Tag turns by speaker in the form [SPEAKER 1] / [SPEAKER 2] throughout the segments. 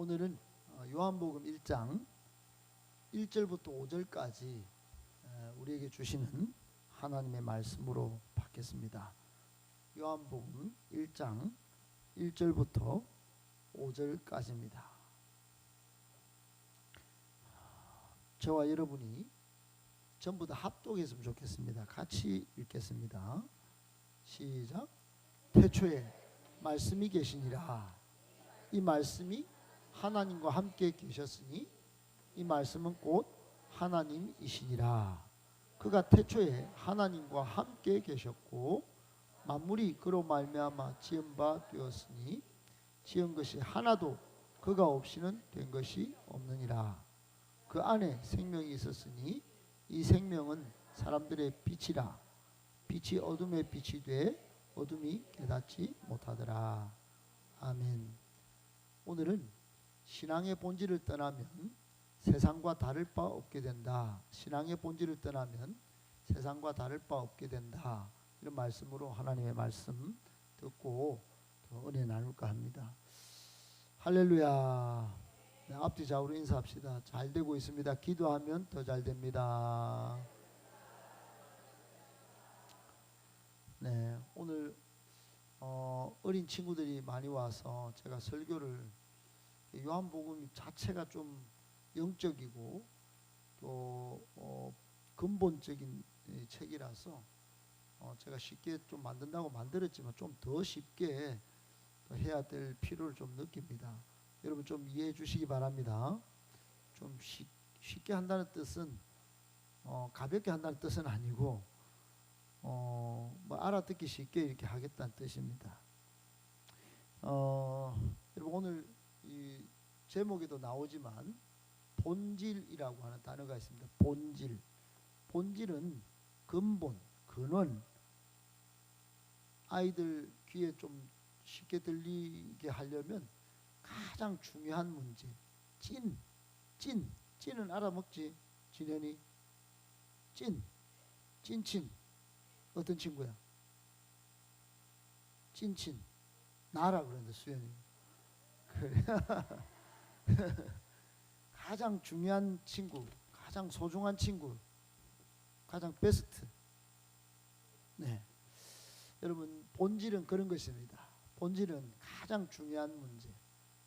[SPEAKER 1] 오늘은 요한복음 1장 1절부터 5절까지 우리에게 주시는 하나님의 말씀으로 받겠습니다. 요한복음 1장 1절부터 5절까지입니다. 저와 여러분이 전부 다 합독했으면 좋겠습니다. 같이 읽겠습니다. 시작. 태초에 말씀이 계시니라. 이 말씀이 하나님과 함께 계셨으니 이 말씀은 곧 하나님이시니라. 그가 태초에 하나님과 함께 계셨고 만물이 그로 말미암아 지은 바 되었으니 지은 것이 하나도 그가 없이는 된 것이 없느니라. 그 안에 생명이 있었으니 이 생명은 사람들의 빛이라. 빛이 어둠에 빛이 돼 어둠이 깨닫지 못하더라. 아멘. 오늘은 신앙의 본질을 떠나면 세상과 다를 바 없게 된다. 신앙의 본질을 떠나면 세상과 다를 바 없게 된다. 이런 말씀으로 하나님의 말씀 듣고 또 은혜 나눌까 합니다. 할렐루야. 네, 앞뒤 좌우로 인사합시다. 잘 되고 있습니다. 기도하면 더 잘 됩니다. 네, 오늘 어린 친구들이 많이 와서 제가 설교를 요한복음 자체가 좀 영적이고 또 근본적인 책이라서 제가 쉽게 좀 만든다고 만들었지만 좀 더 쉽게 해야 될 필요를 좀 느낍니다. 여러분 좀 이해해 주시기 바랍니다. 좀 쉽게 한다는 뜻은 가볍게 한다는 뜻은 아니고 뭐 알아듣기 쉽게 이렇게 하겠다는 뜻입니다. 여러분 오늘 이 제목에도 나오지만 본질이라고 하는 단어가 있습니다. 본질. 본질은 근본, 근원. 아이들 귀에 좀 쉽게 들리게 하려면 가장 중요한 문제. 찐은 알아먹지? 진현이? 찐친. 어떤 친구야? 찐친. 나라 그러는데 수현이. 그래. 가장 중요한 친구, 가장 소중한 친구, 가장 베스트. 네. 여러분 본질은 그런 것입니다. 본질은 가장 중요한 문제,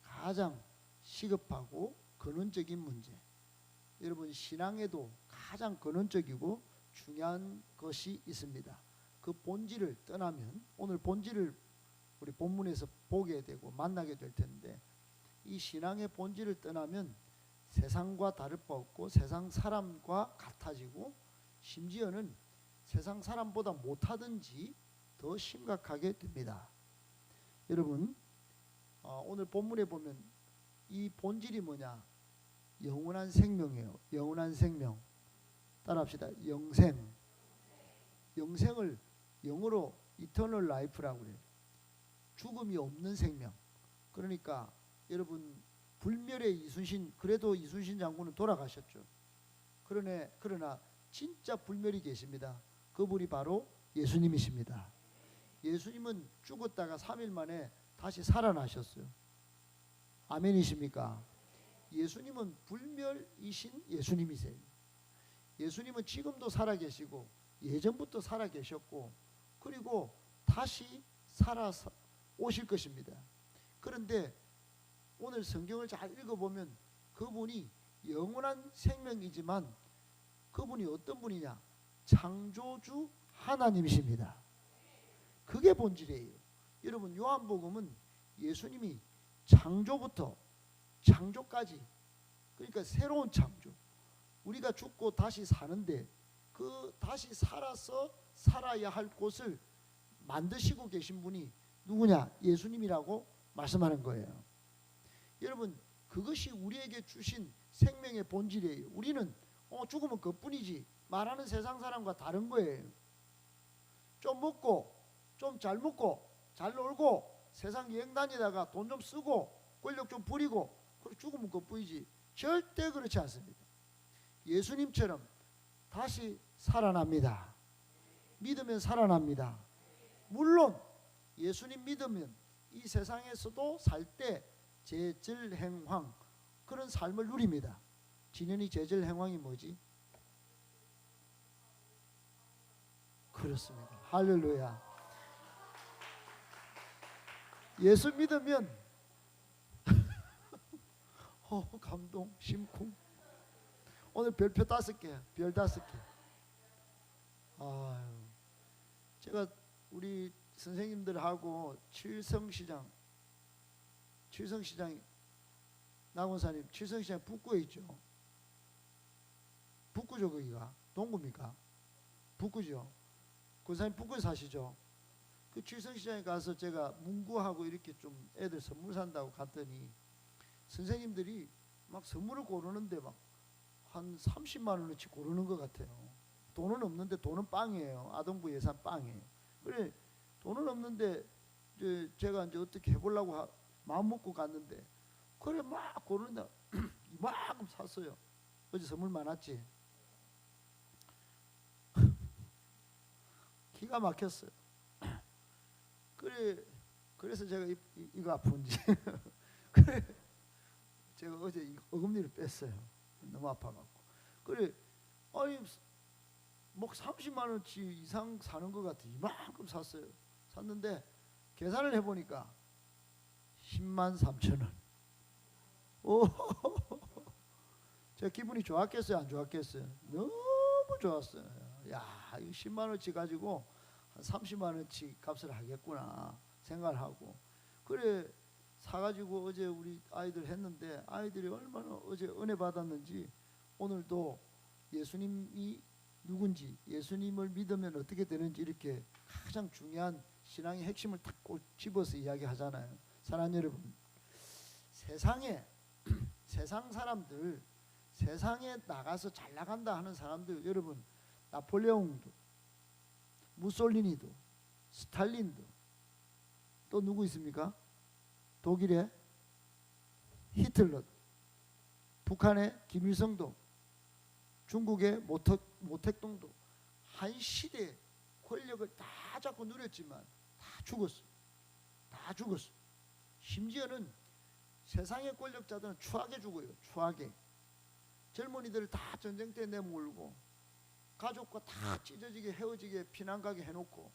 [SPEAKER 1] 가장 시급하고 근원적인 문제. 여러분 신앙에도 가장 근원적이고 중요한 것이 있습니다. 그 본질을 떠나면 오늘 본질을 우리 본문에서 보게 되고 만나게 될 텐데 이 신앙의 본질을 떠나면 세상과 다를 바 없고 세상 사람과 같아지고 심지어는 세상 사람보다 못하든지 더 심각하게 됩니다. 여러분 오늘 본문에 보면 이 본질이 뭐냐? 영원한 생명이에요. 영원한 생명. 따라합시다. 영생. 영생을 영어로 eternal life라고 그래요. 죽음이 없는 생명. 그러니까 여러분 불멸의 이순신, 그래도 이순신 장군은 돌아가셨죠. 그러나 진짜 불멸이 계십니다. 그분이 바로 예수님이십니다. 예수님은 죽었다가 3일 만에 다시 살아나셨어요. 아멘이십니까? 예수님은 불멸이신 예수님이세요. 예수님은 지금도 살아계시고 예전부터 살아계셨고 그리고 다시 살아서 오실 것입니다. 그런데 오늘 성경을 잘 읽어보면 그분이 영원한 생명이지만 그분이 어떤 분이냐? 창조주 하나님이십니다. 그게 본질이에요. 여러분 요한복음은 예수님이 창조부터 창조까지, 그러니까 새로운 창조, 우리가 죽고 다시 사는데 그 다시 살아야 할 곳을 만드시고 계신 분이 누구냐? 예수님이라고 말씀하는 거예요. 여러분 그것이 우리에게 주신 생명의 본질이에요. 우리는 죽으면 그뿐이지 말하는 세상 사람과 다른 거예요. 좀 먹고 좀 잘 먹고 잘 놀고 세상 여행 다니다가 돈 좀 쓰고 권력 좀 부리고 그리고 죽으면 그뿐이지 절대 그렇지 않습니다. 예수님처럼 다시 살아납니다. 믿으면 살아납니다. 물론 예수님 믿으면 이 세상에서도 살 때 제절행황 그런 삶을 누립니다. 진현이 제절행황이 뭐지? 그렇습니다. 할렐루야. 예수 믿으면 감동, 심쿵. 오늘 별표 5개, 별 5개. 아유, 제가 우리 선생님들하고 칠성시장 나곤사님 칠성시장 북구에 있죠. 북구죠. 거기가 동구입니까? 북구죠. 권사님 북구에 사시죠. 그 칠성시장에 가서 제가 문구하고 이렇게 좀 애들 선물 산다고 갔더니 선생님들이 막 선물을 고르는데 막 한 30만 원어치 고르는 것 같아요. 돈은 없는데 돈은 빵이에요. 아동부 예산 빵이에요. 그래 돈은 없는데 제가 이제 어떻게 해보려고 마음 먹고 갔는데 그래 막 고르는데 이만큼 샀어요. 어제 선물 많았지. 기가 막혔어요. 그래서 제가 이거 아픈지 그래 제가 어제 어금니를 뺐어요. 너무 아파갖고. 그래 아니 뭐 30만 원치 이상 사는 것 같아. 이만큼 샀어요. 샀는데 계산을 해보니까 10만 3천 원. 오, 제가 기분이 좋았겠어요? 안 좋았겠어요? 너무 좋았어요. 야, 이 10만 원치 가지고 한 30만 원치 값을 하겠구나 생각을 하고 그래 사가지고 어제 우리 아이들 했는데 아이들이 얼마나 어제 은혜 받았는지 오늘도 예수님이 누군지 예수님을 믿으면 어떻게 되는지 이렇게 가장 중요한 신앙의 핵심을 딱 꼭 집어서 이야기하잖아요. 사랑하는 여러분, 세상 사람들 세상에 나가서 잘 나간다 하는 사람들 여러분 나폴레옹도 무솔리니도 스탈린도 또 누구 있습니까? 독일의 히틀러도 북한의 김일성도 중국의 모택동도 한 시대에 권력을 다 잡고 누렸지만 다 죽었어. 다 죽었어. 심지어는 세상의 권력자들은 추하게 죽어요. 추하게. 젊은이들을 다 전쟁 때 내몰고 가족과 다 찢어지게 헤어지게 피난 가게 해놓고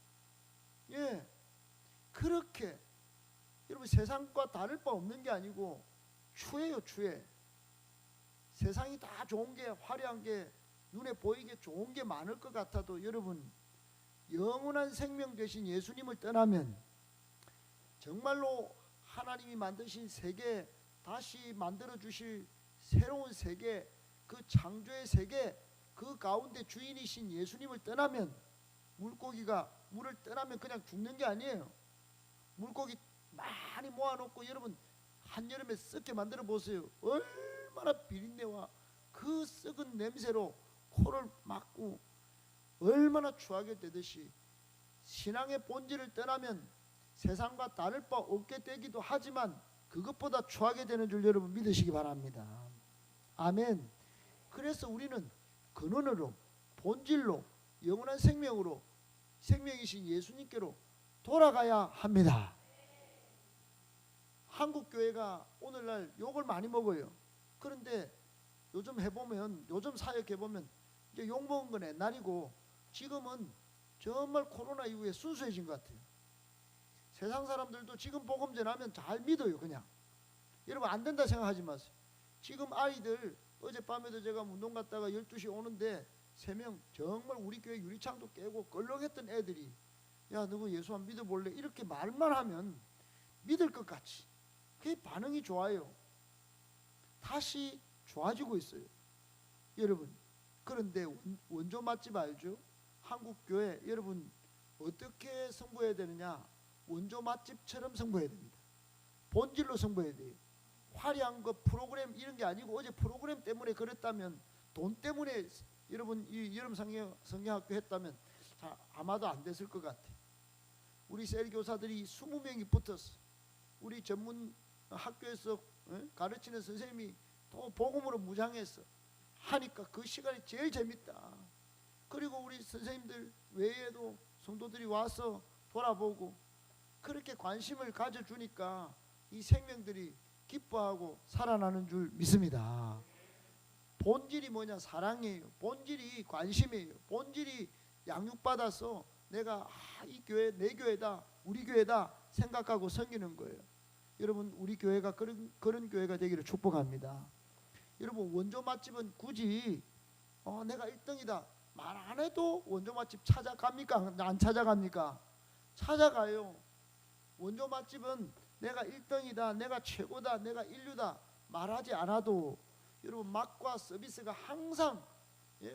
[SPEAKER 1] 예 그렇게 여러분 세상과 다를 바 없는 게 아니고 추해요. 추해. 세상이 다 좋은 게 화려한 게 눈에 보이게 좋은 게 많을 것 같아도 여러분 영원한 생명 되신 예수님을 떠나면 정말로 하나님이 만드신 세계 다시 만들어 주실 새로운 세계 그 창조의 세계 그 가운데 주인이신 예수님을 떠나면 물고기가 물을 떠나면 그냥 죽는 게 아니에요. 물고기 많이 모아놓고 여러분 한여름에 썩게 만들어 보세요. 얼마나 비린내와 그 썩은 냄새로 코를 막고 얼마나 추하게 되듯이 신앙의 본질을 떠나면 세상과 다를 바 없게 되기도 하지만 그것보다 추하게 되는 줄 여러분 믿으시기 바랍니다. 아멘. 그래서 우리는 근원으로 본질로 영원한 생명으로 생명이신 예수님께로 돌아가야 합니다. 한국 교회가 오늘날 욕을 많이 먹어요. 그런데 요즘 해보면 요즘 사역 해보면 이제 욕 먹은 건 옛날이고 지금은 정말 코로나 이후에 순수해진 것 같아요. 세상 사람들도 지금 복음 전하면 잘 믿어요. 그냥 여러분 안 된다 생각하지 마세요. 지금 아이들 어젯밤에도 제가 운동 갔다가 12시 오는데 3명 정말 우리 교회 유리창도 깨고 껄렁했던 애들이 야 너가 예수 안 믿어볼래? 이렇게 말만 하면 믿을 것 같이 그게 반응이 좋아요. 다시 좋아지고 있어요. 여러분 그런데 원조 맛집 알죠? 한국교회 여러분 어떻게 승부해야 되느냐? 원조 맛집처럼 승부해야 됩니다. 본질로 승부해야 돼요. 화려한 거 프로그램 이런 게 아니고 어제 프로그램 때문에 그랬다면 돈 때문에 여러분 이 여름 성경학교 했다면 아마도 안 됐을 것 같아요. 우리 셀 교사들이 20명이 붙었어. 우리 전문 학교에서 가르치는 선생님이 또 복음으로 무장했어. 하니까 그 시간이 제일 재밌다. 그리고 우리 선생님들 외에도 성도들이 와서 돌아보고 그렇게 관심을 가져주니까 이 생명들이 기뻐하고 살아나는 줄 믿습니다. 본질이 뭐냐? 사랑이에요. 본질이 관심이에요. 본질이 양육받아서 내가 이 교회 내 교회다, 우리 교회다 생각하고 섬기는 거예요. 여러분, 우리 교회가 그런 교회가 되기를 축복합니다. 여러분, 원조 맛집은 굳이 내가 1등이다 말 안 해도 원조 맛집 찾아갑니까? 안 찾아갑니까? 찾아가요. 원조 맛집은 내가 1등이다, 내가 최고다, 내가 인류다 말하지 않아도 여러분, 맛과 서비스가 항상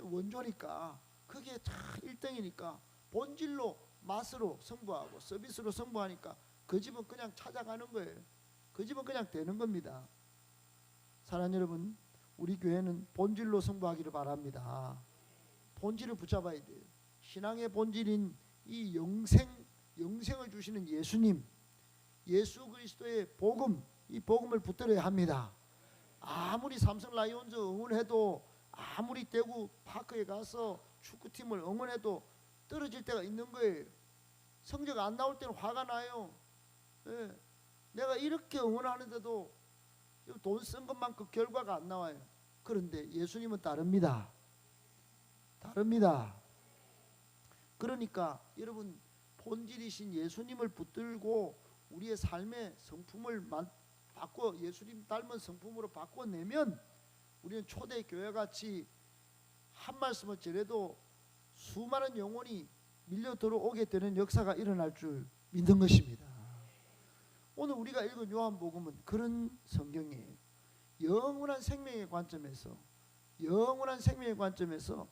[SPEAKER 1] 원조니까, 그게 다 1등이니까 본질로 맛으로 승부하고 서비스로 승부하니까 그 집은 그냥 찾아가는 거예요. 그 집은 그냥 되는 겁니다. 사랑하는 여러분, 우리 교회는 본질로 승부하기를 바랍니다. 본질을 붙잡아야 돼요. 신앙의 본질인 이 영생을 주시는 예수님, 예수 그리스도의 복음, 이 복음을 붙들어야 합니다. 아무리 삼성 라이온즈 응원해도, 아무리 대구 파크에 가서 축구팀을 응원해도 떨어질 때가 있는 거예요. 성적 안 나올 때는 화가 나요. 내가 이렇게 응원하는데도 돈 쓴 것만큼 결과가 안 나와요. 그런데 예수님은 다릅니다. 다릅니다. 그러니까 여러분, 본질이신 예수님을 붙들고 우리의 삶의 성품을 바꿔 예수님 닮은 성품으로 바꿔내면 우리는 초대교회 같이 한 말씀을 전해도 수많은 영혼이 밀려 들어오게 되는 역사가 일어날 줄 믿는 것입니다. 오늘 우리가 읽은 요한복음은 그런 성경이에요. 영원한 생명의 관점에서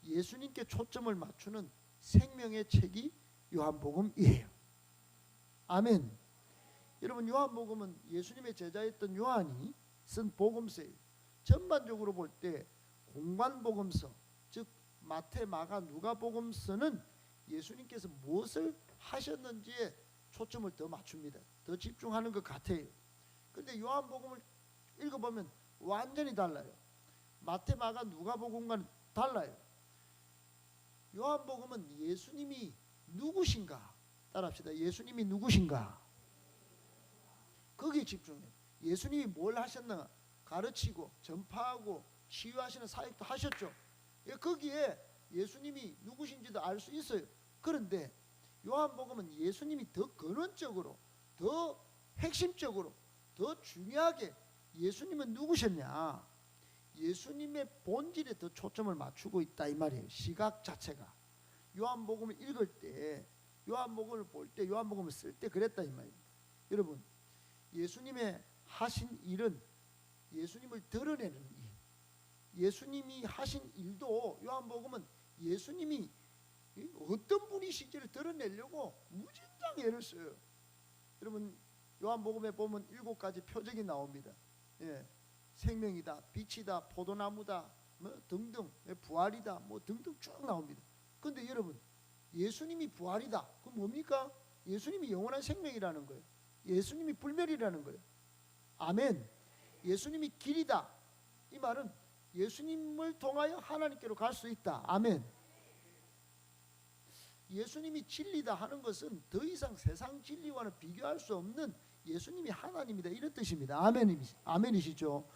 [SPEAKER 1] 예수님께 초점을 맞추는 생명의 책이 요한복음이에요. 아멘. 여러분, 요한복음은 예수님의 제자였던 요한이 쓴 복음서예요. 전반적으로 볼 때 공관복음서, 즉 마태, 마가, 누가복음서는 예수님께서 무엇을 하셨는지에 초점을 더 맞춥니다. 더 집중하는 것 같아요. 그런데 요한복음을 읽어보면 완전히 달라요. 마태, 마가, 누가복음과는 달라요. 요한복음은 예수님이 누구신가? 따라합시다. 예수님이 누구신가? 거기에 집중해요. 예수님이 뭘 하셨나? 가르치고 전파하고 치유하시는 사역도 하셨죠. 거기에 예수님이 누구신지도 알 수 있어요. 그런데 요한복음은 예수님이 더 근원적으로, 더 핵심적으로, 더 중요하게 예수님은 누구셨냐, 예수님의 본질에 더 초점을 맞추고 있다 이 말이에요. 시각 자체가. 요한복음을 읽을 때, 요한복음을 볼 때, 요한복음을 쓸 때 그랬다 이 말입니다. 여러분, 예수님의 하신 일은 예수님을 드러내는 일, 예수님이 하신 일도 요한복음은 예수님이 어떤 분이신지를 드러내려고 무진장 애를 써요. 여러분, 요한복음에 보면 7가지 표적이 나옵니다. 생명이다, 빛이다, 포도나무다, 뭐 등등, 부활이다, 뭐 등등 쭉 나옵니다. 그런데 여러분, 예수님이 부활이다, 그럼 뭡니까? 예수님이 영원한 생명이라는 거예요. 예수님이 불멸이라는 거예요. 아멘. 예수님이 길이다, 이 말은 예수님을 통하여 하나님께로 갈 수 있다. 아멘. 예수님이 진리다 하는 것은 더 이상 세상 진리와는 비교할 수 없는 예수님이 하나님이다, 이런 뜻입니다. 아멘이시죠?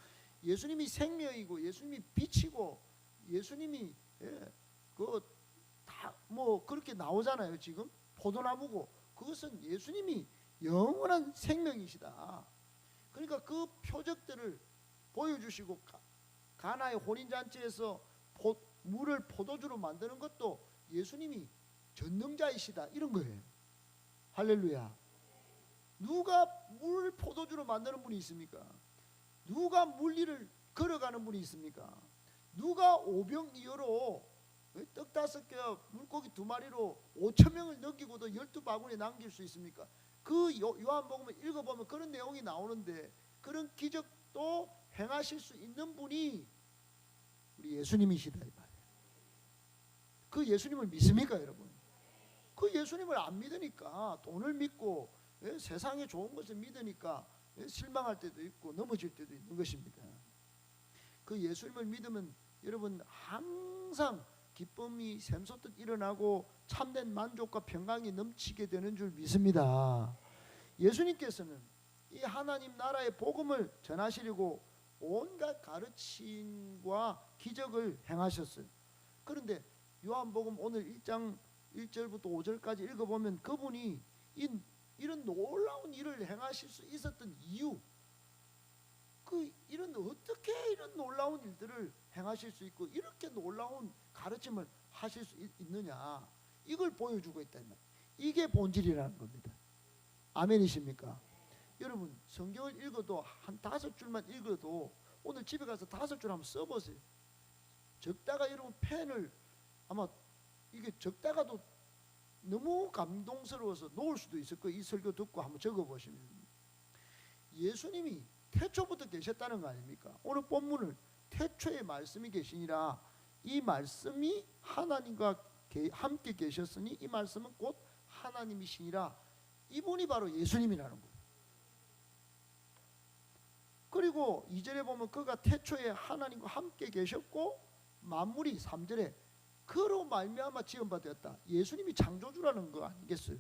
[SPEAKER 1] 예수님이 생명이고 예수님이 빛이고 예수님이 다 뭐 그렇게 나오잖아요. 지금 포도나무고, 그것은 예수님이 영원한 생명이시다. 그러니까 그 표적들을 보여주시고 가나의 혼인잔치에서 물을 포도주로 만드는 것도 예수님이 전능자이시다, 이런 거예요. 할렐루야. 누가 물 포도주로 만드는 분이 있습니까? 누가 물리를 걸어가는 분이 있습니까? 누가 오병이어로 떡 5개와 물고기 2마리로 5,000명을 넘기고도 12바구니에 남길 수 있습니까? 그 요한복음을 읽어보면 그런 내용이 나오는데, 그런 기적도 행하실 수 있는 분이 우리 예수님이시다 이 말이에요. 그 예수님을 믿습니까 여러분? 그 예수님을 안 믿으니까, 돈을 믿고 세상에 좋은 것을 믿으니까 실망할 때도 있고 넘어질 때도 있는 것입니다. 그 예수님을 믿으면 여러분 항상 기쁨이 샘솟듯 일어나고 참된 만족과 평강이 넘치게 되는 줄 믿습니다. 예수님께서는 이 하나님 나라의 복음을 전하시려고 온갖 가르침과 기적을 행하셨어요. 그런데 요한복음 오늘 1장 1절부터 5절까지 읽어보면 그분이 이런 놀라운 일을 행하실 수 있었던 이유, 어떻게 이런 놀라운 일들을 행하실 수 있고 이렇게 놀라운 가르침을 하실 수 있느냐, 이걸 보여주고 있다. 이게 본질이라는 겁니다. 아멘이십니까? 여러분, 성경을 읽어도 한 5줄만 읽어도 오늘 집에 가서 5줄 한번 써보세요. 적다가 여러분 펜을 아마 이게 적다가도 너무 감동스러워서 놓을 수도 있을 거예요. 이 설교 듣고 한번 적어보시면 예수님이 태초부터 계셨다는 거 아닙니까? 오늘 본문을 태초에 말씀이 계시니라, 이 말씀이 하나님과 함께 계셨으니 이 말씀은 곧 하나님이시니라, 이분이 바로 예수님이라는 거예요. 그리고 2절에 보면 그가 태초에 하나님과 함께 계셨고 만물이 3절에 그로 말미암아 지은 바 되었다. 예수님이 창조주라는 거 아니겠어요?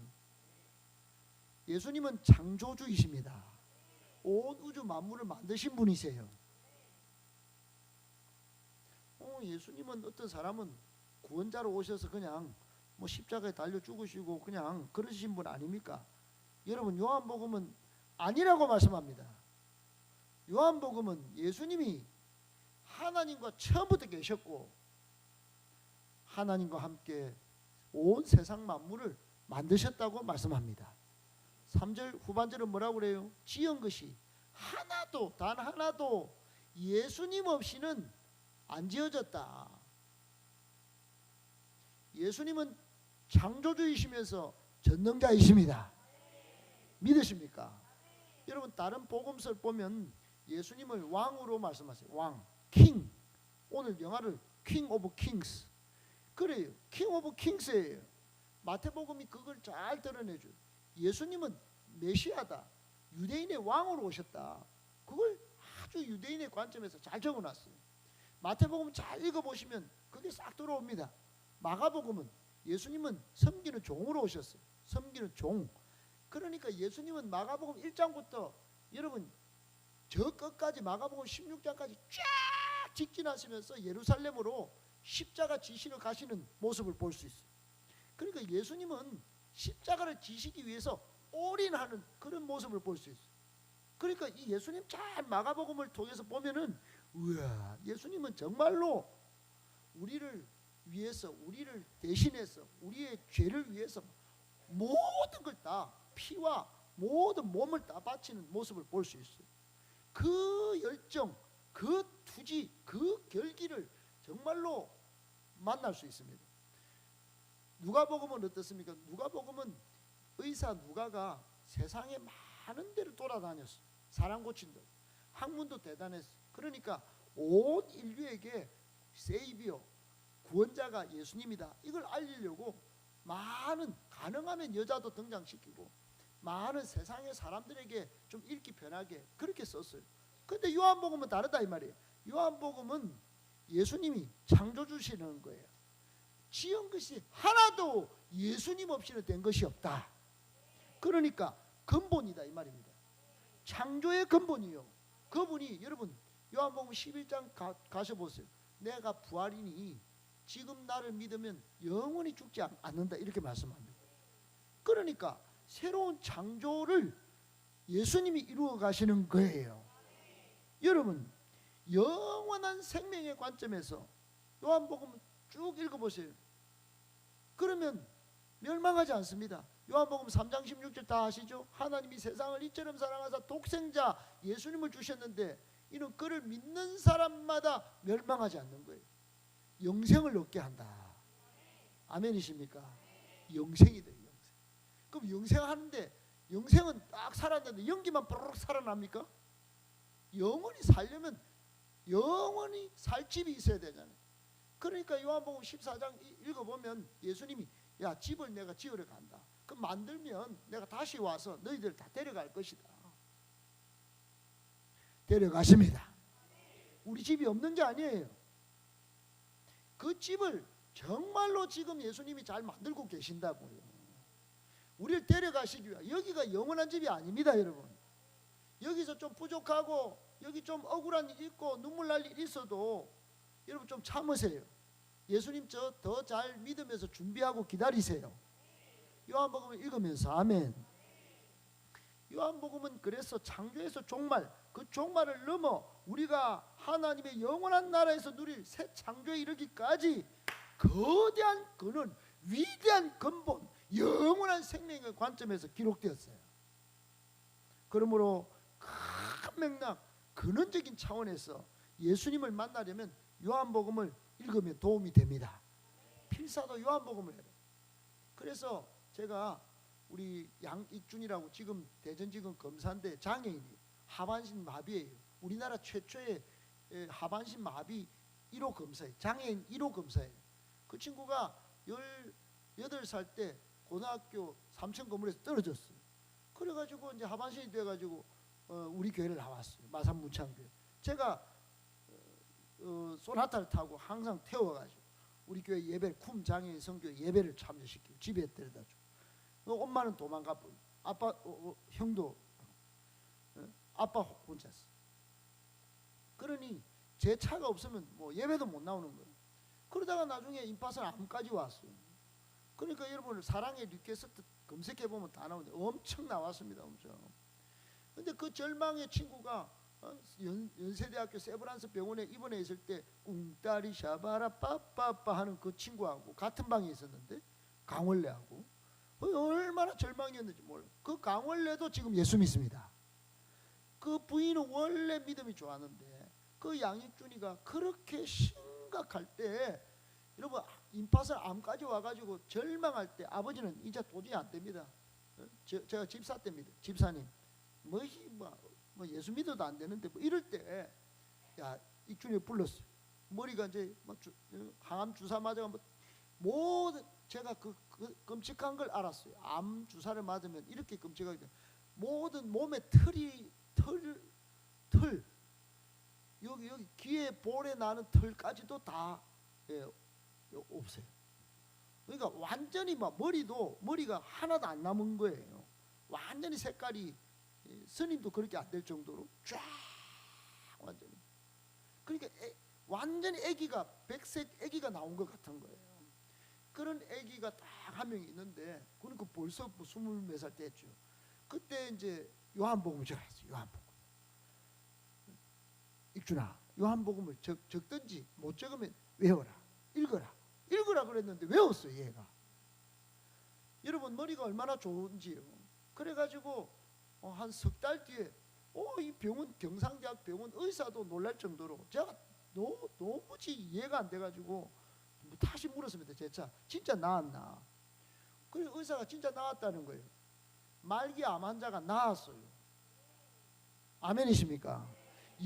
[SPEAKER 1] 예수님은 창조주이십니다. 온 우주 만물을 만드신 분이세요. 예수님은 어떤 사람은 구원자로 오셔서 그냥 뭐 십자가에 달려 죽으시고 그냥 그러신 분 아닙니까? 여러분, 요한복음은 아니라고 말씀합니다. 요한복음은 예수님이 하나님과 처음부터 계셨고 하나님과 함께 온 세상 만물을 만드셨다고 말씀합니다. 3절 후반절은 뭐라고 그래요? 지은 것이 하나도, 단 하나도 예수님 없이는 안 지어졌다. 예수님은 창조주이시면서 전능자이십니다. 믿으십니까? 여러분, 다른 복음서를 보면 예수님을 왕으로 말씀하세요. 왕, king. 오늘 영화를 king of kings. 그래요. king of kings예요. 마태복음이 그걸 잘 드러내줘요. 예수님은 메시아다, 유대인의 왕으로 오셨다. 그걸 아주 유대인의 관점에서 잘 적어놨어요. 마태복음 잘 읽어보시면 그게 싹 들어옵니다. 마가복음은 예수님은 섬기는 종으로 오셨어요. 섬기는 종. 그러니까 예수님은 마가복음 1장부터 여러분 저 끝까지 마가복음 16장까지 쫙 직진하시면서 예루살렘으로 십자가 지시러 가시는 모습을 볼 수 있어요. 그러니까 예수님은 십자가를 지시기 위해서 올인하는 그런 모습을 볼 수 있어요. 그러니까 이 예수님 잘 마가복음을 통해서 보면은 우와, 예수님은 정말로 우리를 위해서, 우리를 대신해서, 우리의 죄를 위해서 모든 걸 다, 피와 모든 몸을 다 바치는 모습을 볼 수 있어요. 그 열정, 그 투지, 그 결기를 정말로 만날 수 있습니다. 누가복음은 어떻습니까? 누가복음은 의사 누가가 세상에 많은 데를 돌아다녔어요. 사람 고친다. 학문도 대단했어요. 그러니까 온 인류에게 세이비어, 구원자가 예수님이다, 이걸 알리려고 많은, 가능하면 여자도 등장시키고 많은 세상의 사람들에게 좀 읽기 편하게 그렇게 썼어요. 근데 요한복음은 다르다 이 말이에요. 요한복음은 예수님이 창조주시는 거예요. 지은 것이 하나도 예수님 없이는 된 것이 없다. 그러니까 근본이다 이 말입니다. 창조의 근본이요. 그분이, 여러분 요한복음 11장 가셔보세요. 내가 부활이니 지금 나를 믿으면 영원히 죽지 않는다, 이렇게 말씀합니다. 그러니까 새로운 창조를 예수님이 이루어 가시는 거예요. 여러분, 영원한 생명의 관점에서 요한복음 쭉 읽어보세요. 그러면 멸망하지 않습니다. 요한복음 3장 16절 다 아시죠? 하나님이 세상을 이처럼 사랑하사 독생자 예수님을 주셨는데 이는 그를 믿는 사람마다 멸망하지 않는 거예요. 영생을 얻게 한다. 아멘이십니까? 영생이 돼요. 영생. 그럼 영생하는데, 영생은 딱 살았는데 연기만 뽀록 살아납니까? 영원히 살려면 영원히 살 집이 있어야 되잖아요. 그러니까 요한복음 14장 읽어보면 예수님이 야, 집을 내가 지으러 간다. 그럼 만들면 내가 다시 와서 너희들 다 데려갈 것이다. 데려가십니다. 우리 집이 없는 게 아니에요. 그 집을 정말로 지금 예수님이 잘 만들고 계신다고요. 우리를 데려가시기 위해, 여기가 영원한 집이 아닙니다, 여러분. 여기서 좀 부족하고 여기 좀 억울한 일 있고 눈물 날 일 있어도 여러분 좀 참으세요. 예수님 저 더 잘 믿으면서 준비하고 기다리세요. 요한복음을 읽으면서. 아멘. 요한복음은 그래서 창조에서 종말, 그 종말을 넘어 우리가 하나님의 영원한 나라에서 누릴 새 창조에 이르기까지 거대한 근원, 위대한 근본, 영원한 생명의 관점에서 기록되었어요. 그러므로 큰 맥락, 근원적인 차원에서 예수님을 만나려면 요한복음을 읽으면 도움이 됩니다. 필사도 요한복음을 해요. 그래서 제가 우리 양익준이라고 지금 대전지검 검사인데 장애인이 하반신 마비예요. 우리나라 최초의 하반신 마비 1호 검사예요. 장애인 1호 검사예요. 그 친구가 18살 때 고등학교 3층 건물에서 떨어졌어요. 그래가지고 이제 하반신이 돼가지고 우리 교회를 나왔어요. 마산 문창교회. 제가 소나타를 타고 항상 태워가지고 우리 교회 예배, 쿰 장애인 선교 예배를 참여시키고 집에 데려다주고. 엄마는 도망가 버리고 아빠 형도 아빠 혼자서. 그러니 제 차가 없으면 뭐 예배도 못 나오는 거예요. 그러다가 나중에 임파선 암까지 왔어요. 그러니까 여러분 사랑의 리퀘스트 검색해 보면 다 나오는데 엄청 나왔습니다. 엄청. 근데 그 절망의 친구가 연세대학교 세브란스 병원에 입원해 있을 때 꿍따리 샤바라 빠빠빠 하는 그 친구하고 같은 방에 있었는데, 강원래하고 얼마나 절망이었는지 몰라요. 그 강원래도 지금 예수 믿습니다. 그 부인은 원래 믿음이 좋았는데 그 양익준이가 그렇게 심각할 때, 여러분 임파선 암까지 와가지고 절망할 때 아버지는 이제 도저히 안 됩니다. 제가 집사 때입니다. 집사님 뭐 예수 믿어도 안 되는데 뭐 이럴 때 야 익준이 불렀어요. 머리가 이제 막 항암 주사 맞아가 모든 제가 그 끔찍한 걸 알았어요. 암 주사를 맞으면 이렇게 끔찍하게 돼. 모든 몸의 털 여기 귀에 볼에 나는 털까지도 다 없어요. 그러니까 완전히 막 머리가 하나도 안 남은 거예요. 완전히 색깔이 스님도 그렇게 안 될 정도로 쫙 완전히. 그러니까 완전히 아기가 백색 아기가 나온 것 같은 거예요. 그런 아기가 딱 한 명이 있는데, 그러니까 벌써 20몇 살 때였죠. 그때 이제 요한복음을 적었어요. 요한복음. 익준아, 요한복음을 적든지 못 적으면 외워라. 읽어라 그랬는데 외웠어요. 얘가. 여러분 머리가 얼마나 좋은지요. 그래가지고 한 석 달 뒤에 이 병원, 경상대학 병원 의사도 놀랄 정도로 제가 도무지 이해가 안 돼가지고 다시 물었습니다. 제 차 진짜 나았나? 그래서 의사가 진짜 나았다는 거예요. 말기 암 환자가 나았어요. 아멘이십니까?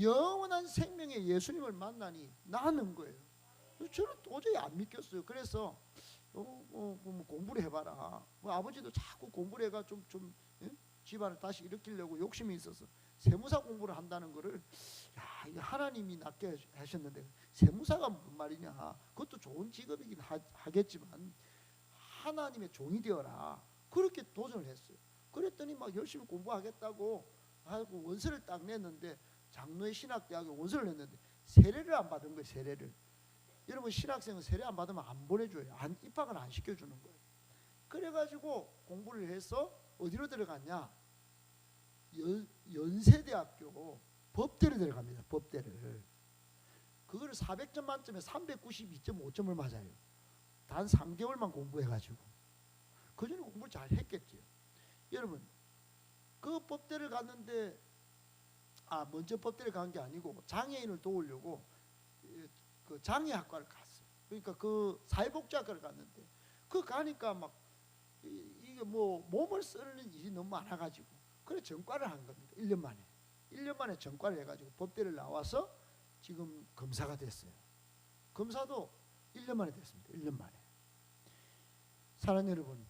[SPEAKER 1] 영원한 생명의 예수님을 만나니 나는 거예요. 저는 도저히 안 믿겼어요. 그래서 뭐 공부를 해봐라. 아버지도 자꾸 공부를 해가 좀 집안을 다시 일으키려고 욕심이 있어서 세무사 공부를 한다는 거를, 이게 하나님이 낫게 하셨는데 세무사가 무슨 말이냐. 그것도 좋은 직업이긴 하겠지만 하나님의 종이 되어라. 그렇게 도전을 했어요. 그랬더니 막 열심히 공부하겠다고 하고 원서를 딱 냈는데, 장로의 신학대학에 원서를 냈는데 세례를 안 받은 거예요. 세례를. 여러분 신학생은 세례 안 받으면 안 보내줘요. 입학을 안 시켜주는 거예요. 그래가지고 공부를 해서 어디로 들어갔냐? 연세대학교 법대를 들어갑니다. 법대를. 그거를 400점 만점에 392.5점을 맞아요. 단 3개월만 공부해가지고. 그전에 공부를 잘 했겠죠. 여러분 그 법대를 갔는데 먼저 법대를 간 게 아니고 장애인을 도우려고 그 장애학과를 갔어요. 그러니까 그 사회복지학과를 갔는데 그 가니까 막 이게 뭐 몸을 쓰는 일이 너무 많아가지고 그래 전과를 한 겁니다. 1년 만에 전과를 해가지고 법대를 나와서 지금 검사가 됐어요. 검사도 1년 만에 됐습니다. 1년 만에. 사랑하는 여러분,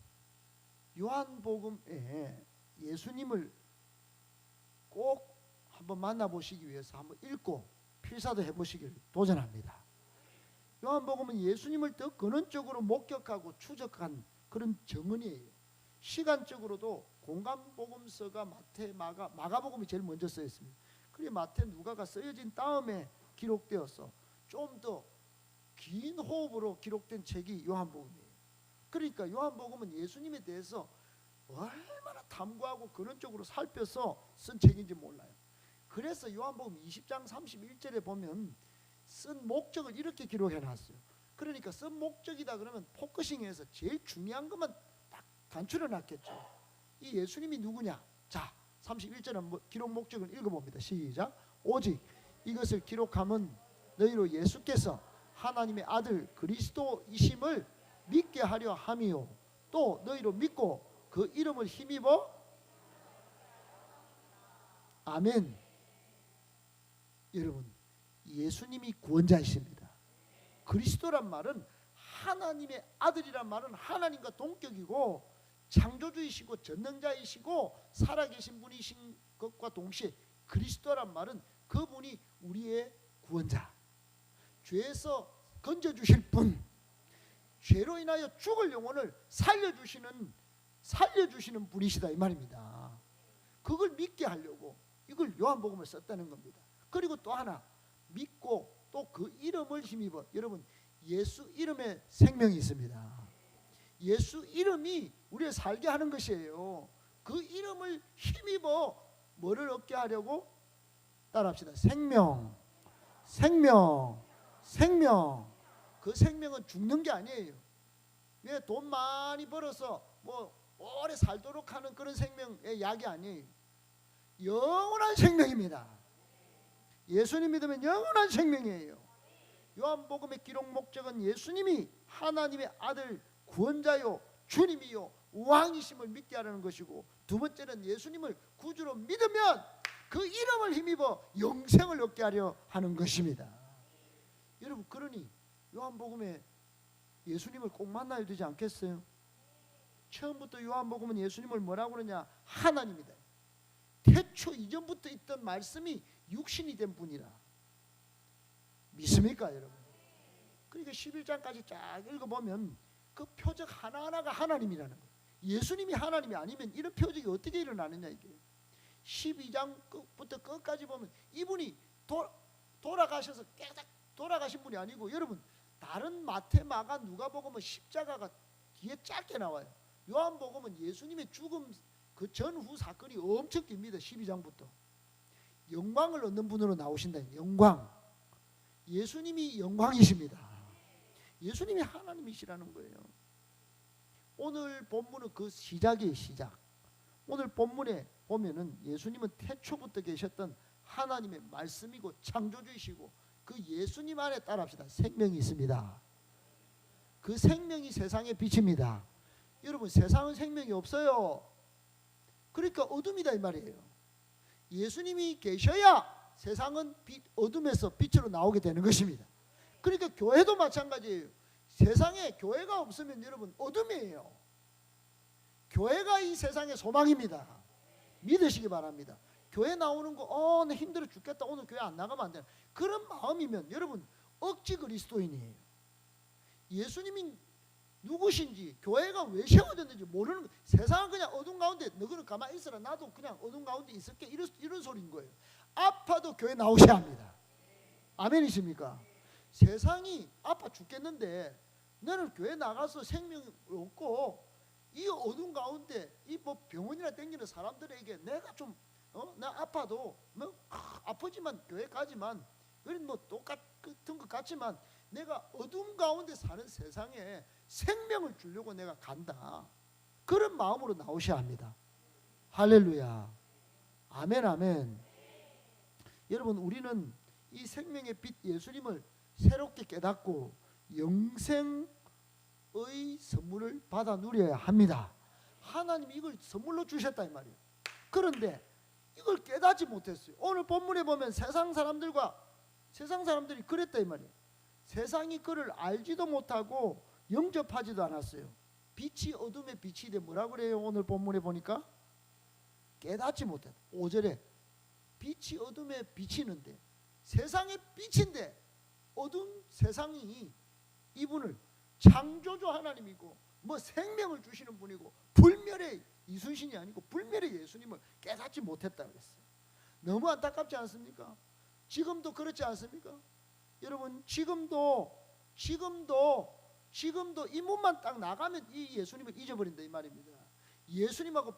[SPEAKER 1] 요한복음에 예수님을 꼭 한번 만나보시기 위해서 한번 읽고 필사도 해보시기를 도전합니다. 요한복음은 예수님을 더 근원적으로 목격하고 추적한 그런 정언이에요. 시간적으로도 공관복음서가 마태, 마가복음이 제일 먼저 쓰였습니다. 그리고 마태, 누가가 쓰여진 다음에 기록되어서 좀 더 긴 호흡으로 기록된 책이 요한복음이에요. 그러니까 요한복음은 예수님에 대해서 얼마나 탐구하고 그런 쪽으로 살펴서 쓴 책인지 몰라요. 그래서 요한복음 20장 31절에 보면 쓴 목적을 이렇게 기록해 놨어요. 그러니까 쓴 목적이다 그러면 포커싱해서 제일 중요한 것만 딱 단추려 놨겠죠. 이 예수님이 누구냐? 자, 31절은 기록 목적을 읽어봅니다. 시작. 오직 이것을 기록함은 너희로 예수께서 하나님의 아들 그리스도이심을 믿게 하려 함이요, 또 너희로 믿고 그 이름을 힘입어. 아멘. 여러분, 예수님이 구원자이십니다. 그리스도란 말은 하나님의 아들이란 말은 하나님과 동격이고 창조주이시고 전능자이시고 살아계신 분이신 것과 동시에 그리스도란 말은 그분이 우리의 구원자, 죄에서 건져주실 분, 죄로 인하여 죽을 영혼을 살려주시는 분이시다 이 말입니다. 그걸 믿게 하려고 이걸 요한복음을 썼다는 겁니다. 그리고 또 하나, 믿고 또 그 이름을 힘입어. 여러분, 예수 이름에 생명이 있습니다. 예수 이름이 우리를 살게 하는 것이에요. 그 이름을 힘입어 뭐를 얻게 하려고? 따라합시다. 생명. 그 생명은 죽는 게 아니에요. 왜 돈 많이 벌어서 뭐 오래 살도록 하는 그런 생명의 약이 아니에요. 영원한 생명입니다. 예수님 믿으면 영원한 생명이에요. 요한복음의 기록 목적은 예수님이 하나님의 아들 구원자요 주님이요 왕이심을 믿게 하라는 것이고, 두 번째는 예수님을 구주로 믿으면 그 이름을 힘입어 영생을 얻게 하려 하는 것입니다. 여러분, 그러니 요한복음에 예수님을 꼭 만나야 되지 않겠어요? 처음부터 요한복음은 예수님을 뭐라고 그러냐? 하나님이다. 태초 이전부터 있던 말씀이 육신이 된 분이라. 믿습니까 여러분? 그러니까 11장까지 쫙 읽어보면 그 표적 하나하나가 하나님이라는 거예요. 예수님이 하나님이 아니면 이런 표적이 어떻게 일어나느냐 이게. 12장 끝부터 끝까지 보면 이분이 돌아가셔서 깨작 돌아가신 분이 아니고, 여러분 다른 마태, 마가, 누가복음은 십자가가 뒤에 짧게 나와요. 요한복음은 예수님의 죽음 그 전후 사건이 엄청 깁니다. 12장부터 영광을 얻는 분으로 나오신다. 영광. 예수님이 영광이십니다. 예수님이 하나님이시라는 거예요. 오늘 본문은 그 시작이에요. 시작. 오늘 본문에 보면은 예수님은 태초부터 계셨던 하나님의 말씀이고 창조주이시고, 그 예수님 안에 따라합시다. 생명이 있습니다. 그 생명이 세상의 빛입니다. 여러분, 세상은 생명이 없어요. 그러니까 어둠이다 이 말이에요. 예수님이 계셔야 세상은 어둠에서 빛으로 나오게 되는 것입니다. 그러니까 교회도 마찬가지예요. 세상에 교회가 없으면 여러분 어둠이에요. 교회가 이 세상의 소망입니다. 믿으시기 바랍니다. 교회 나오는 거 나 힘들어 죽겠다, 오늘 교회 안 나가면 안 돼, 그런 마음이면 여러분 억지 그리스도인이에요. 예수님이 누구신지, 교회가 왜 세워졌는지 모르는 거예요. 세상은 그냥 어둠 가운데 너희는 가만히 있어라, 나도 그냥 어둠 가운데 있을게, 이런 소리인 거예요. 아파도 교회 나오셔야 합니다. 아멘이십니까? 세상이 아파 죽겠는데 너는 교회 나가서 생명을 얻고 이 어둠 가운데 이 뭐 병원이나 댕기는 사람들에게 내가 좀 나 아파도 뭐 아프지만 교회 가지만 우리는 뭐 똑같은 것 같지만 내가 어둠 가운데 사는 세상에 생명을 주려고 내가 간다, 그런 마음으로 나오셔야 합니다. 할렐루야. 아멘 아멘. 여러분, 우리는 이 생명의 빛 예수님을 새롭게 깨닫고 영생의 선물을 받아 누려야 합니다. 하나님이 이걸 선물로 주셨다 이 말이에요. 그런데 이걸 깨닫지 못했어요. 오늘 본문에 보면 세상 사람들이 그랬다 이 말이에요. 세상이 그를 알지도 못하고 영접하지도 않았어요. 빛이 어둠의 빛이 돼 뭐라 그래요? 오늘 본문에 보니까 깨닫지 못했다. 5절에 빛이 어둠에 비치는데, 세상의 빛인데 어둠 세상이 이분을 창조주 하나님이고 뭐 생명을 주시는 분이고 불멸의 이순신이 아니고 불멸의 예수님을 깨닫지 못했다 그랬어요. 너무 안타깝지 않습니까? 지금도 그렇지 않습니까? 여러분 지금도 이 문만 딱 나가면 이 예수님을 잊어버린다 이 말입니다. 예수님하고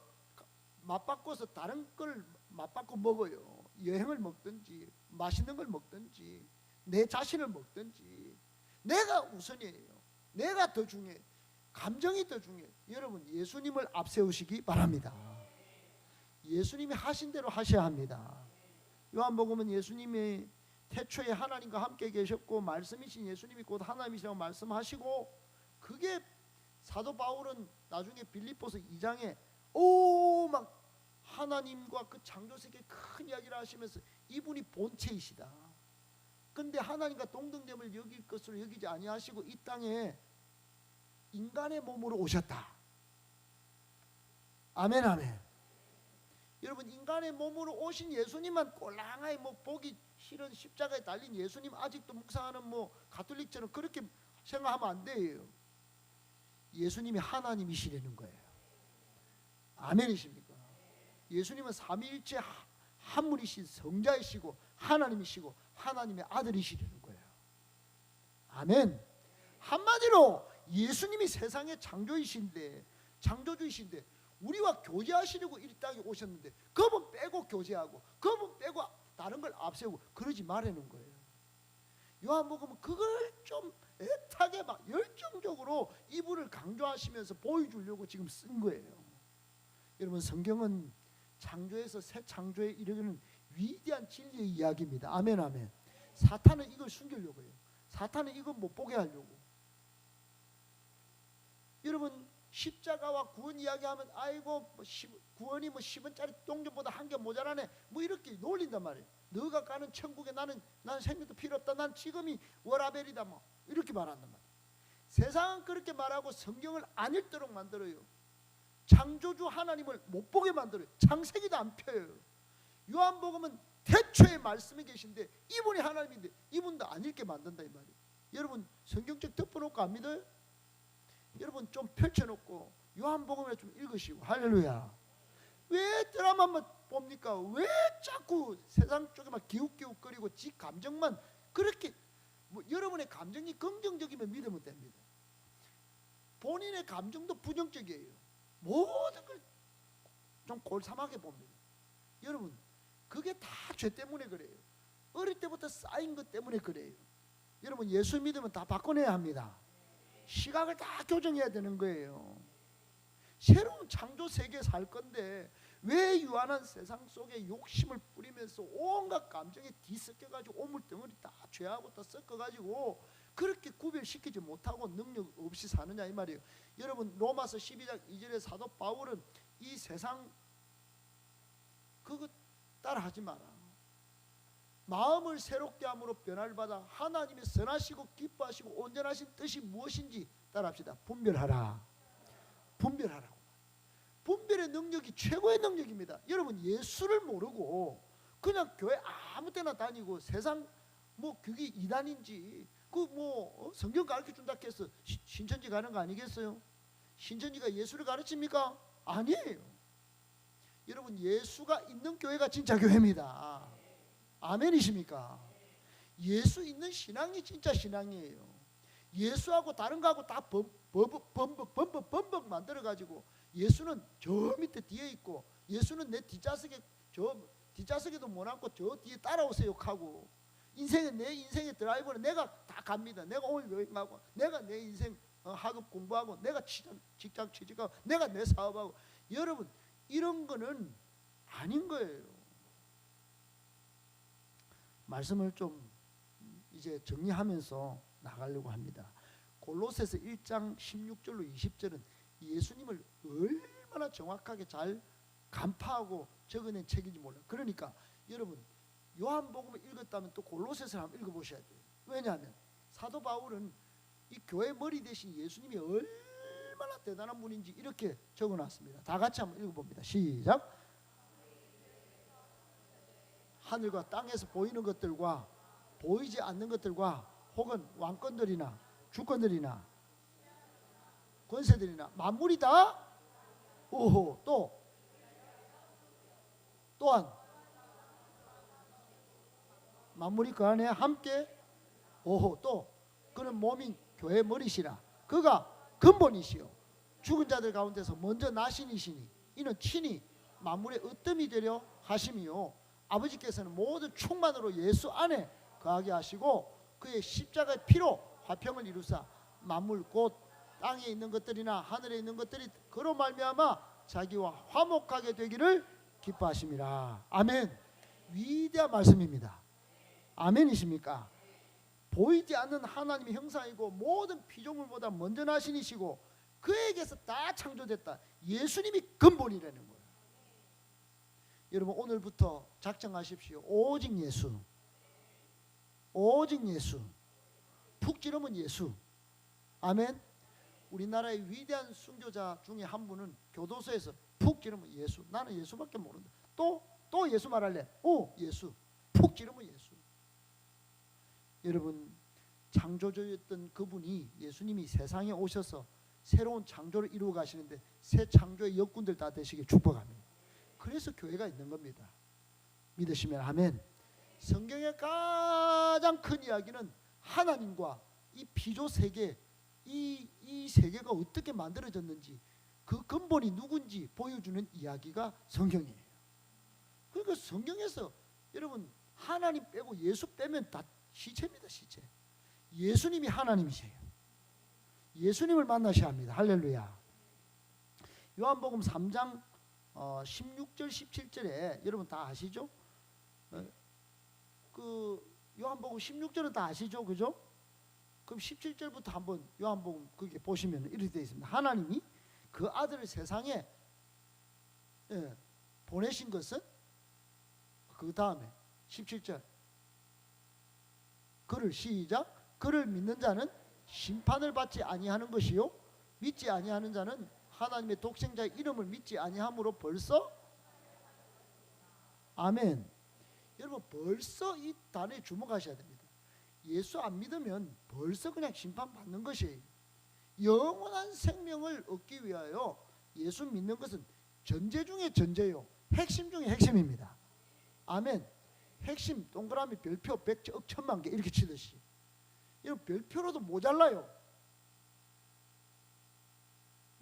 [SPEAKER 1] 맞바꿔서 다른 걸 맞바꿔 먹어요. 여행을 먹든지 맛있는 걸 먹든지 내 자신을 먹든지 내가 우선이에요. 내가 더 중요해. 감정이 더 중요해. 여러분 예수님을 앞세우시기 바랍니다. 예수님이 하신 대로 하셔야 합니다. 요한복음은 예수님이 태초에 하나님과 함께 계셨고 말씀이신 예수님이 곧 하나님이시라고 말씀하시고, 그게 사도 바울은 나중에 빌립보서 2장에 막 하나님과 그 창조세계 큰 이야기를 하시면서 이분이 본체이시다. 근데 하나님과 동등됨을 여길 것으로 여기지 아니하시고 이 땅에 인간의 몸으로 오셨다. 아멘 아멘. 여러분 인간의 몸으로 오신 예수님만 꼴랑하게 보기 싫은 십자가에 달린 예수님 아직도 묵상하는 가톨릭처럼 그렇게 생각하면 안 돼요. 예수님이 하나님이시라는 거예요. 아멘이십니까? 예수님은 삼위일체 한 분이신 성자이시고 하나님이시고 하나님의 아들이시라는 거예요. 아멘. 한마디로 예수님이 세상의 창조주이신데 우리와 교제하시려고 이 땅에 오셨는데 그분 빼고 교제하고 그분 빼고 다른 걸 앞세우고 그러지 말라는 거예요. 요한복음은 그걸 좀 애타게 막 열정적으로 이분을 강조하시면서 보여주려고 지금 쓴 거예요. 여러분 성경은 창조에서 새 창조에 이르는 위대한 진리의 이야기입니다. 아멘 아멘. 사탄은 이걸 숨기려고 해요. 사탄은 이걸 못 보게 하려고. 여러분 십자가와 구원 이야기하면 아이고 구원이 10원짜리 똥전보다 한 개 모자라네 이렇게 놀린단 말이에요. 너가 가는 천국에 나는 생명도 필요 없다. 난 지금이 워라벨이다 이렇게 말한단 말이에요. 세상은 그렇게 말하고 성경을 안 읽도록 만들어요. 창조주 하나님을 못 보게 만들어요. 창세기도 안 펴요. 요한복음은 태초에 말씀이 계신데 이분이 하나님인데 이분도 안 읽게 만든다 이 말이에요. 여러분 성경책 덮어놓고 안 믿어요? 여러분 좀 펼쳐놓고 요한복음을 좀 읽으시고. 할렐루야. 왜 드라마만 봅니까? 왜 자꾸 세상 쪽에만 기웃기웃거리고 지 감정만 그렇게 여러분의 감정이 긍정적이면 믿으면 됩니다. 본인의 감정도 부정적이에요. 모든 걸 좀 골삼하게 봅니다. 여러분 그게 다 죄 때문에 그래요. 어릴 때부터 쌓인 것 때문에 그래요. 여러분 예수 믿으면 다 바꿔내야 합니다. 시각을 다 교정해야 되는 거예요. 새로운 창조 세계에 살 건데 왜 유한한 세상 속에 욕심을 뿌리면서 온갖 감정에 뒤섞여가지고 오물덩어리 다 죄하고 다 섞어가지고 그렇게 구별시키지 못하고 능력 없이 사느냐 이 말이에요. 여러분 로마서 12장 2절에 사도 바울은 이 세상 그거 따라하지 마라. 마음을 새롭게 함으로 변화를 받아 하나님의 선하시고 기뻐하시고 온전하신 뜻이 무엇인지 따라합시다. 분별하라. 분별하라고. 분별의 능력이 최고의 능력입니다. 여러분 예수를 모르고 그냥 교회 아무 때나 다니고 세상 그게 이단인지 성경 가르쳐준다 해서 신천지 가는 거 아니겠어요? 신천지가 예수를 가르칩니까? 아니에요. 여러분 예수가 있는 교회가 진짜 교회입니다. 아멘이십니까? 예수 있는 신앙이 진짜 신앙이에요. 예수하고 다른 거하고 다 범벅 만들어가지고 예수는 저 밑에 뒤에 있고 예수는 내 뒷좌석에 뒷좌석에도 못 앉고 저 뒤에 따라오세요 하고 내 인생의 드라이버는 내가 다 갑니다. 내가 오늘 여행 가고 내가 내 인생 학업 공부하고 내가 직장 취직하고 내가 내 사업하고. 여러분 이런 거는 아닌 거예요. 말씀을 좀 이제 정리하면서 나가려고 합니다. 골로새서 1장 16절로 20절은 예수님을 얼마나 정확하게 잘 간파하고 적어낸 책인지 몰라요. 그러니까 여러분 요한복음을 읽었다면 또 골로새서를 한번 읽어보셔야 돼요. 왜냐하면 사도 바울은 이 교회 머리 대신 예수님이 얼마나 대단한 분인지 이렇게 적어놨습니다. 다 같이 한번 읽어봅니다. 시작. 하늘과 땅에서 보이는 것들과 보이지 않는 것들과 혹은 왕권들이나 주권들이나 권세들이나 만물이 다 오호 또한 만물이 그 안에 함께 오호 또 그는 몸인 교회 머리시라. 그가 근본이시요 죽은 자들 가운데서 먼저 나신이시니 이는 친히 만물의 으뜸이 되려 하심이요 아버지께서는 모든 충만으로 예수 안에 거하게 하시고 그의 십자가의 피로 화평을 이루사 만물 곧 땅에 있는 것들이나 하늘에 있는 것들이 그로 말미암아 자기와 화목하게 되기를 기뻐하심이라. 아멘. 위대한 말씀입니다. 아멘이십니까? 보이지 않는 하나님의 형상이고 모든 피조물보다 먼저 나신이시고 그에게서 다 창조됐다. 예수님이 근본이라는 거예요. 여러분 오늘부터 작정하십시오. 오직 예수, 오직 예수, 푹 찌르면 예수. 아멘. 우리나라의 위대한 순교자 중에 한 분은 교도소에서 푹 찌르면 예수. 나는 예수밖에 모른다. 또 예수 말할래? 오 예수. 푹 찌르면 예수. 여러분 창조주였던 그분이 예수님이 세상에 오셔서 새로운 창조를 이루어 가시는데 새 창조의 역군들 다 되시길 축복합니다. 그래서 교회가 있는 겁니다. 믿으시면 아멘. 성경의 가장 큰 이야기는 하나님과 이 피조 세계 이 세계가 어떻게 만들어졌는지 그 근본이 누군지 보여주는 이야기가 성경이에요. 그러니까 성경에서 여러분 하나님 빼고 예수 빼면 다 시체입니다. 시체. 예수님이 하나님이세요. 예수님을 만나셔야 합니다. 할렐루야. 요한복음 3장 16절 17절에 여러분 다 아시죠? 그 요한복음 16절은 다 아시죠? 그죠? 그럼 17절부터 한번 요한복음 그게 보시면 이렇게 되어 있습니다. 하나님이 그 아들을 세상에 보내신 것은 그 다음에 17절 그를 시작 그를 믿는 자는 심판을 받지 아니하는 것이요 믿지 아니하는 자는 하나님의 독생자의 이름을 믿지 아니함으로 벌써 아멘. 여러분 벌써 이 단어에 주목하셔야 됩니다. 예수 안 믿으면 벌써 그냥 심판받는 것이에요. 영원한 생명을 얻기 위하여 예수 믿는 것은 전제 중에 전제요 핵심 중에 핵심입니다. 아멘. 핵심 동그라미 별표 100억 천만 개 이렇게 치듯이 이런 별표로도 모자라요.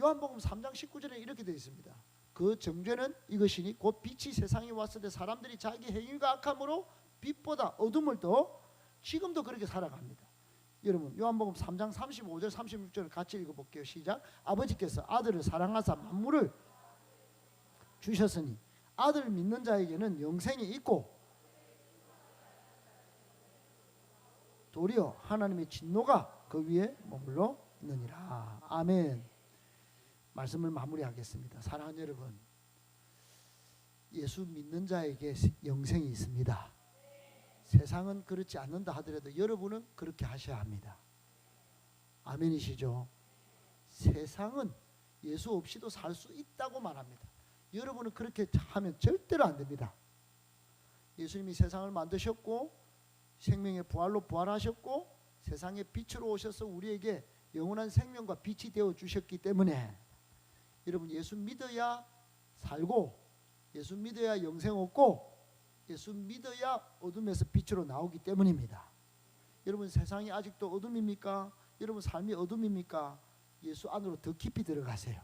[SPEAKER 1] 요한복음 3장 19절에 이렇게 되어 있습니다. 그 정죄는 이것이니 곧 빛이 세상에 왔을 때 사람들이 자기 행위가 악함으로 빛보다 어둠을 더 지금도 그렇게 살아갑니다. 여러분 요한복음 3장 35절 36절을 같이 읽어볼게요. 시작. 아버지께서 아들을 사랑하사 만물을 주셨으니 아들을 믿는 자에게는 영생이 있고 도리어 하나님의 진노가 그 위에 머물러 있느니라. 아멘. 말씀을 마무리하겠습니다. 사랑하는 여러분, 예수 믿는 자에게 영생이 있습니다. 세상은 그렇지 않는다 하더라도 여러분은 그렇게 하셔야 합니다. 아멘이시죠? 세상은 예수 없이도 살 수 있다고 말합니다. 여러분은 그렇게 하면 절대로 안 됩니다. 예수님이 세상을 만드셨고 생명의 부활로 부활하셨고 세상의 빛으로 오셔서 우리에게 영원한 생명과 빛이 되어 주셨기 때문에 여러분 예수 믿어야 살고 예수 믿어야 영생 얻고 예수 믿어야 어둠에서 빛으로 나오기 때문입니다. 여러분 세상이 아직도 어둠입니까? 여러분 삶이 어둠입니까? 예수 안으로 더 깊이 들어가세요.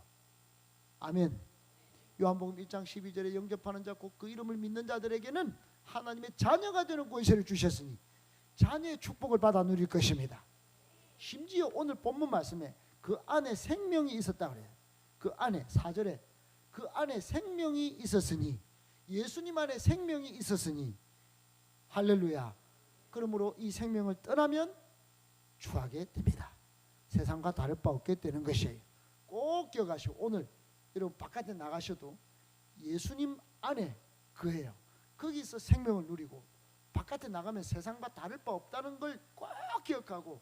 [SPEAKER 1] 아멘. 요한복음 1장 12절에 영접하는 자 곧 그 이름을 믿는 자들에게는 하나님의 자녀가 되는 권세를 주셨으니 자녀의 축복을 받아 누릴 것입니다. 심지어 오늘 본문 말씀에 그 안에 생명이 있었다 그래요. 그 안에 4절에 그 안에 생명이 있었으니 예수님 안에 생명이 있었으니 할렐루야. 그러므로 이 생명을 떠나면 추하게 됩니다. 세상과 다를 바 없게 되는 것이에요. 꼭 기억하시고 오늘 여러분 바깥에 나가셔도 예수님 안에 거해요. 거기서 생명을 누리고 바깥에 나가면 세상과 다를 바 없다는 걸 꼭 기억하고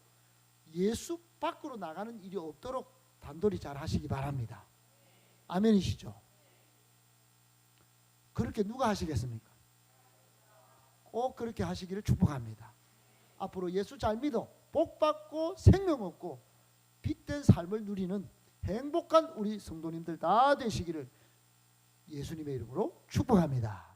[SPEAKER 1] 예수 밖으로 나가는 일이 없도록 단돌이 잘 하시기 바랍니다. 아멘이시죠? 그렇게 누가 하시겠습니까? 꼭 그렇게 하시기를 축복합니다. 앞으로 예수 잘 믿어 복 받고 생명 얻고 빛된 삶을 누리는 행복한 우리 성도님들 다 되시기를 예수님의 이름으로 축복합니다.